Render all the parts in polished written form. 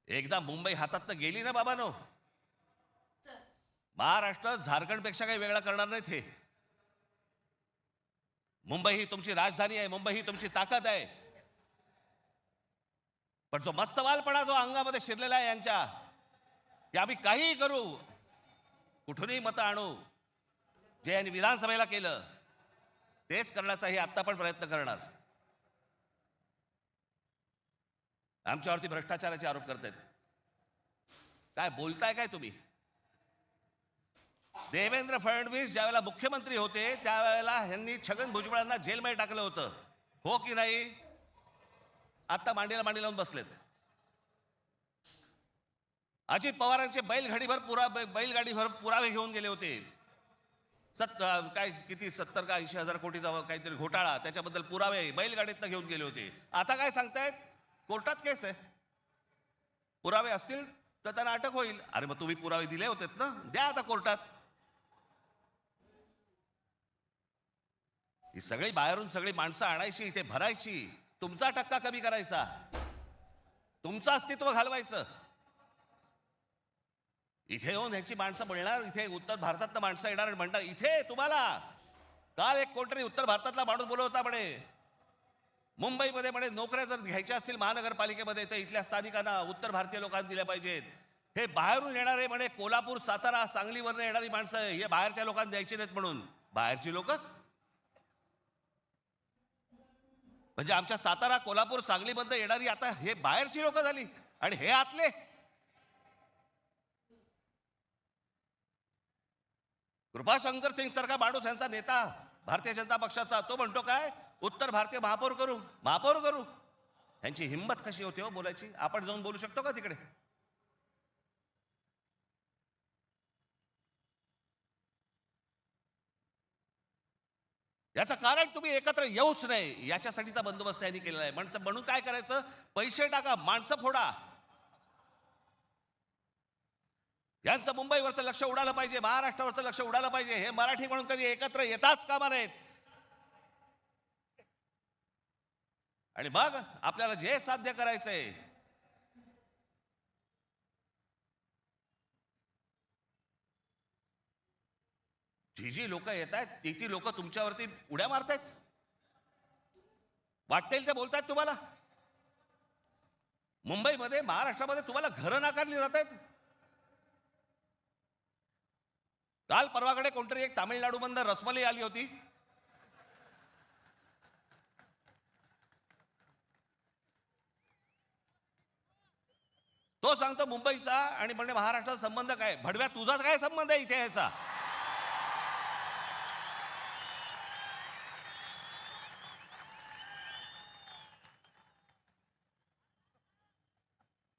एकदा मुंबई हातातनं गेली ना बाबानो, महाराष्ट्र झारखंडपेक्षा काही वेगळा करणार नाहीत हे. मुंबई ही तुमची राजधानी आहे, मुंबई ही तुमची ताकद आहे. पण जो मस्तवालपणा जो अंगामध्ये शिरलेला आहे यांच्या, की आम्ही काहीही करू, कुठूनही मतं आणू, जे यांनी विधानसभेला केलं तेच करण्याचाही आत्ता पण प्रयत्न करणार. आमच्यावरती भ्रष्टाचाराचे आरोप करतायत. काय बोलताय काय तुम्ही? देवेंद्र फडणवीस ज्यावेळेला मुख्यमंत्री होते त्यावेळेला यांनी छगन भुजबळांना जेलमध्ये टाकलं होतं, हो की नाही? आता मांडीला मांडी लावून बसलेत. अजित पवारांचे बैलगाडीभर पुरावे घेऊन गेले होते. काय किती 70 का 80 हजार कोटीचा काहीतरी घोटाळा, त्याच्याबद्दल पुरावे बैलगाडीतनं घेऊन गेले होते. आता काय सांगतायत? कोर्टात केस आहे, पुरावे असतील तर त्यांना अटक होईल. अरे मग तुम्ही पुरावे दिले होते ना, द्या आता कोर्टात. ही सगळी बाहेरून सगळी माणसं आणायची, इथे भरायची, तुमचा टक्का कमी करायचा, तुमचं अस्तित्व घालवायचं. इथे येऊन ह्यांची माणसं बोलणार, इथे उत्तर भारतातलं माणसं येणार आणि म्हणणार इथे तुम्हाला. काल एक कोणतरी उत्तर भारतातला माणूस बोलत होता म्हणे, मुंबईमध्ये म्हणे नोकऱ्या जर घ्यायच्या असतील महानगरपालिकेमध्ये तर इथल्या स्थानिकांना, उत्तर भारतीय लोकांना दिल्या पाहिजेत. हे बाहेरून येणारे म्हणे कोल्हापूर, सातारा, सांगलीवरून येणारी माणसं हे बाहेरच्या लोकांना द्यायची नाहीत म्हणून. बाहेरची लोक म्हणजे आमच्या सातारा, कोल्हापूर, सांगलीमध्ये येणारी आता हे बाहेरची लोक झाली आणि हे आतले. कृपाशंकर सिंग सारखा माणूस यांचा नेता भारतीय जनता पक्षाचा, तो म्हणतो काय उत्तर भारतीय महापौर करू, महापौर करू. यांची हिंमत कशी होते हो बोलायची? आपण जाऊन बोलू शकतो का तिकडे? याचं कारण तुम्ही एकत्र येऊच नाही याच्यासाठीचा बंदोबस्त यांनी केलेला आहे. म्हणून काय करायचं? पैसे टाका, माणसं फोडा. यांचं मुंबईवरचं लक्ष उडालं पाहिजे, महाराष्ट्रावरचं लक्ष उडालं पाहिजे. हे मराठी म्हणून कधी एकत्र येताच कामा नयेत. आणि मग आपल्याला जे साध्य करायचंय, जी लोक येत आहेत ती लोक तुमच्यावरती उड्या मारतायत, वाटेल ते बोलतायत तुम्हाला. मुंबईमध्ये, महाराष्ट्रामध्ये तुम्हाला घरं नाकारली जात आहेत. काल परवाकडे कोणतरी एक तामिळनाडू मधून रसमलाई आली होती. तो सांगतो मुंबईचा आणि म्हणजे महाराष्ट्राचा संबंध काय? भडव्या तुझाच काय संबंध आहे इथे याचा?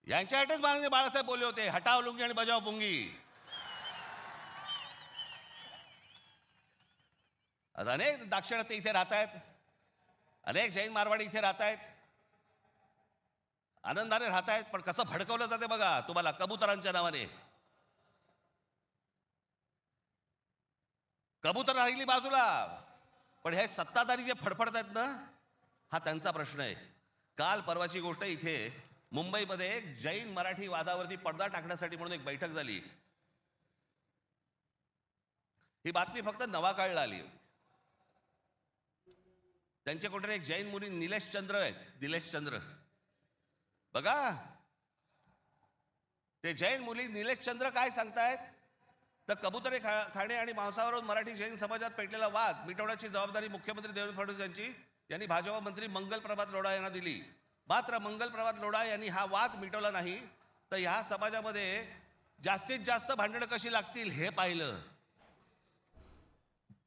यांच्यासाठीच माननीय बाळासाहेब बोलले होते, हटाव लुंगी आणि बजाव पुंगी. अनेक दाक्षिणात्य इथे राहत आहेत, अनेक जैन मारवाडी इथे राहत आहेत, आनंदाने राहत आहेत. पण कसं भडकवलं जाते बघा तुम्हाला कबुतरांच्या नावाने. कबूतर राहिली बाजूला, पण हे सत्ताधारी जे फडफडत आहेत ना, हा त्यांचा प्रश्न आहे. काल परवाची गोष्ट, इथे मुंबईमध्ये एक जैन मराठी वादावरती पडदा टाकण्यासाठी म्हणून एक बैठक झाली. ही बातमी फक्त नवाकाळला आली. त्यांचे कोणतरी एक जैन मुली निलेश चंद्र आहेत, निलेश चंद्र बघा. ते जैन मुली निलेश चंद्र काय सांगतायत तर कबुतरे खाणे आणि मांसावरून मराठी जैन समाजात पेटलेला वाद मिटवण्याची जबाबदारी मुख्यमंत्री देवेंद्र फडणवीस यांनी भाजपा मंत्री मंगल प्रभात लोढा यांना दिली. मात्र मंगल प्रभात लोढा यांनी हा वाद मिटवला नाही, तर ह्या समाजामध्ये जास्तीत जास्त भांडणं कशी लागतील हे पाहिलं.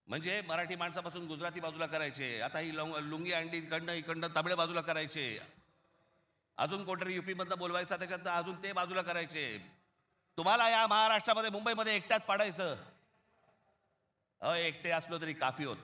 म्हणजे मराठी माणसापासून गुजराती बाजूला करायचे, आता ही लुंगी अंडी इकडनं तामिळ बाजूला करायचे, अजून कोणतरी युपी मधनं बोलवायचा त्याच्यात अजून ते बाजूला करायचे. तुम्हाला या महाराष्ट्रामध्ये, मुंबईमध्ये एकट्यात पाडायचं. एकटे असलो तरी काफी होत.